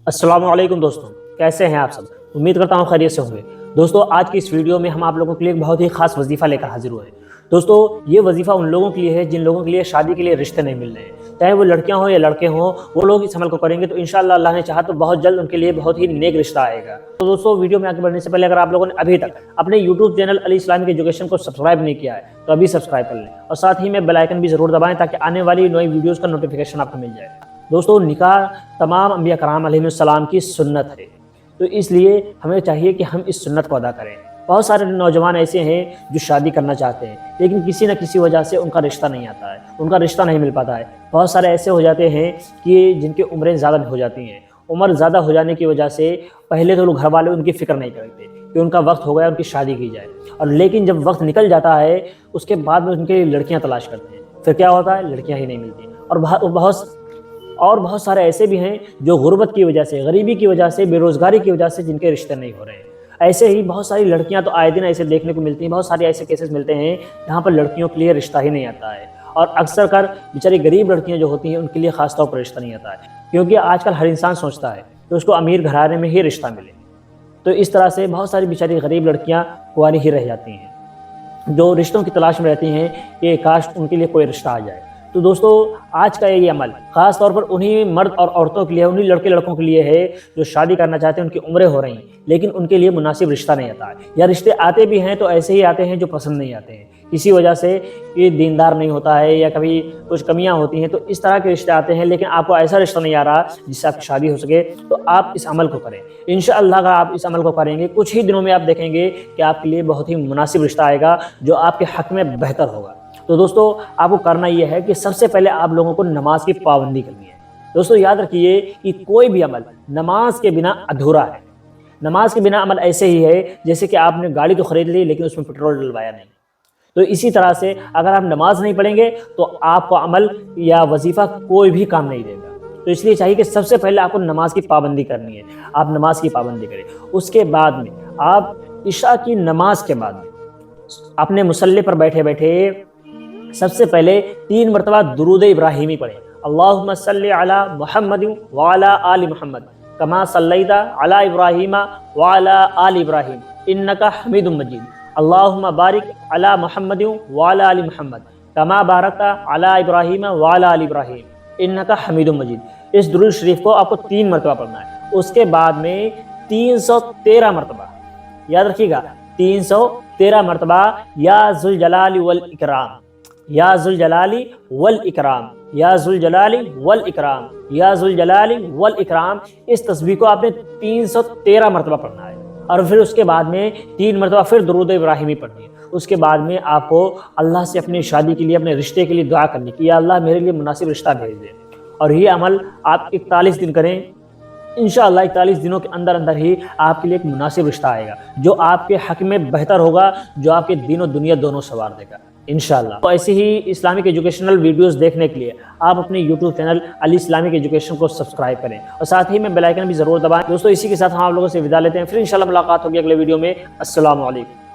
अस्सलाम वालेकुम दोस्तों, कैसे हैं आप सब। उम्मीद करता हूँ खैरियत से होंगे। दोस्तों आज की इस वीडियो में हम आप लोगों के लिए एक बहुत ही खास वजीफ़ा लेकर हाजिर हुए हैं। दोस्तों ये वजीफ़ा उन लोगों के लिए है जिन लोगों के लिए शादी के लिए रिश्ते नहीं मिल रहे हैं, चाहे वो लड़कियां हों या लड़के हों, वो लोग इस अमल को करेंगे तो इंशाअल्लाह अल्लाह ने चाहा तो बहुत जल्द उनके लिए बहुत ही नेक रिश्ता आएगा। तो दोस्तों वीडियो में आगे बढ़ने से पहले अगर आप लोगों ने अभी तक अपने YouTube channel Ali Islamic education को सब्सक्राइब नहीं किया है तो अभी सब्सक्राइब कर लें और साथ ही में बेल आइकन भी ज़रूर दबाएं ताकि आने वाली नई वीडियोज़ का नोटिफिकेशन आपको मिल जाए। दोस्तों निकाह तमाम अंबिया कराम अलैहिस्सलाम की सुन्नत है, तो इसलिए हमें चाहिए कि हम इस सुन्नत को अदा करें। बहुत सारे नौजवान ऐसे हैं जो शादी करना चाहते हैं लेकिन किसी न किसी वजह से उनका रिश्ता नहीं आता है, उनका रिश्ता नहीं मिल पाता है। बहुत सारे ऐसे हो जाते हैं कि जिनकी उम्रें ज़्यादा हो जाती हैं। उम्र ज़्यादा हो जाने की वजह से पहले तो लोग घर वाले उनकी फ़िक्र नहीं करते कि उनका वक्त हो गया उनकी शादी की जाए, और लेकिन जब वक्त निकल जाता है उसके बाद में उनके लिए लड़कियाँ तलाश करते हैं। फिर क्या होता है, लड़कियाँ ही नहीं मिलती। और बहुत सारे ऐसे भी हैं जो गुर्बत की वजह से, गरीबी की वजह से, बेरोज़गारी की वजह से जिनके रिश्ते नहीं हो रहे हैं। ऐसे ही बहुत सारी लड़कियां तो आए दिन ऐसे देखने को मिलती हैं, बहुत सारे ऐसे केसेस मिलते हैं जहां पर लड़कियों के लिए रिश्ता ही नहीं आता है, और अक्सर कर बेचारी गरीब लड़कियां जो होती हैं उनके लिए खास तौर पर रिश्ता नहीं आता है, क्योंकि आजकल हर इंसान सोचता है कि उसको अमीर घराने में ही रिश्ता मिले। तो इस तरह से बहुत सारी बेचारी गरीब लड़कियाँ कुंवारी ही रह जाती हैं जो रिश्तों की तलाश में रहती हैं कि काश उनके लिए कोई रिश्ता आ जाए। तो दोस्तों आज का ये अमल ख़ास तौर पर उन्हीं मर्द और औरतों के लिए, उन्हीं लड़के लड़कों के लिए है जो शादी करना चाहते हैं, उनकी उम्रें हो रही हैं लेकिन उनके लिए मुनासिब रिश्ता नहीं आता है, या रिश्ते आते भी हैं तो ऐसे ही आते हैं जो पसंद नहीं आते हैं, किसी वजह से ये दीनदार नहीं होता है या कभी कुछ कमियां होती हैं, तो इस तरह के रिश्ते आते हैं। लेकिन आपको ऐसा रिश्ता नहीं आ रहा जिससे आपकी शादी हो सके, तो आप इस अमल को करें। इंशाअल्लाह अगर आप इस अमल को करेंगे कुछ ही दिनों में आप देखेंगे कि आपके लिए बहुत ही मुनासिब रिश्ता आएगा जो आपके हक़ में बेहतर होगा। तो दोस्तों आपको करना ये है कि सबसे पहले आप लोगों को नमाज की पाबंदी करनी है। दोस्तों याद रखिए कि कोई भी अमल नमाज के बिना अधूरा है। नमाज के बिना अमल ऐसे ही है जैसे कि आपने गाड़ी तो खरीद ली लेकिन उसमें पेट्रोल डलवाया नहीं। तो इसी तरह से अगर आप नमाज नहीं पढ़ेंगे तो आपको अमल या वजीफ़ा कोई भी काम नहीं देगा। तो इसलिए चाहिए कि सबसे पहले आपको नमाज की पाबंदी करनी है, आप नमाज की पाबंदी करें। उसके बाद में आप इशा की नमाज के बाद में अपने मुसल्ले पर बैठे बैठे सबसे पहले 3 मरतबा दुरूद इब्राहिमी पढ़ें। अल्लाहुम्मा सल्लि अला मुहम्मदिन व अला आलि मुहम्मद कमा सल्लैता अला इब्राहीमा व अला आलि इब्राहीम इन्नका हमीदुम मजीद। अल्लाहुम्मा बारिक अला मुहम्मदिन व अला आलि मुहम्मद कमा बारकता अला इब्राहीमा व अला आलि इब्राहीम इन्नका हमीदुम मजीद। इस दुरूद शरीफ को आपको 3 मरतबा पढ़ना है। उसके बाद में 313 मरतबा, याद रखिएगा 313 मरतबा या जुल जलाली वल इकराम, या जुल जलाली वल इकराम, या जुल जलाली वल इकराम, या जुल जलाली वल इकराम। इस तस्बीह को आपने 313 मरतबा पढ़ना है, और फिर उसके बाद में 3 मरतबा फिर दुरूद इब्राहिमी पढ़नी है। उसके बाद में आपको अल्लाह से अपनी शादी के लिए, अपने रिश्ते के लिए दुआ करनी कि या अल्लाह मेरे लिए मुनासिब रिश्ता भेज दे। और ये अमल आप 41 दिन करें, इंशाअल्लाह 41 दिनों के अंदर अंदर ही आपके लिए एक मुनासिब रिश्ता आएगा जो आपके हक़ में बेहतर होगा, जो आपके दीन और दुनिया दोनों संवार देगा इंशाअल्लाह। तो ऐसे ही इस्लामिक एजुकेशनल वीडियोस देखने के लिए आप अपने YouTube channel Ali Islamic education को सब्सक्राइब करें और साथ ही में बेल आइकन भी ज़रूर दबाएं। दोस्तों इसी के साथ हम आप लोगों से विदा लेते हैं, फिर इंशाअल्लाह मुलाकात होगी अगले वीडियो में। अस्सलाम वालेकुम।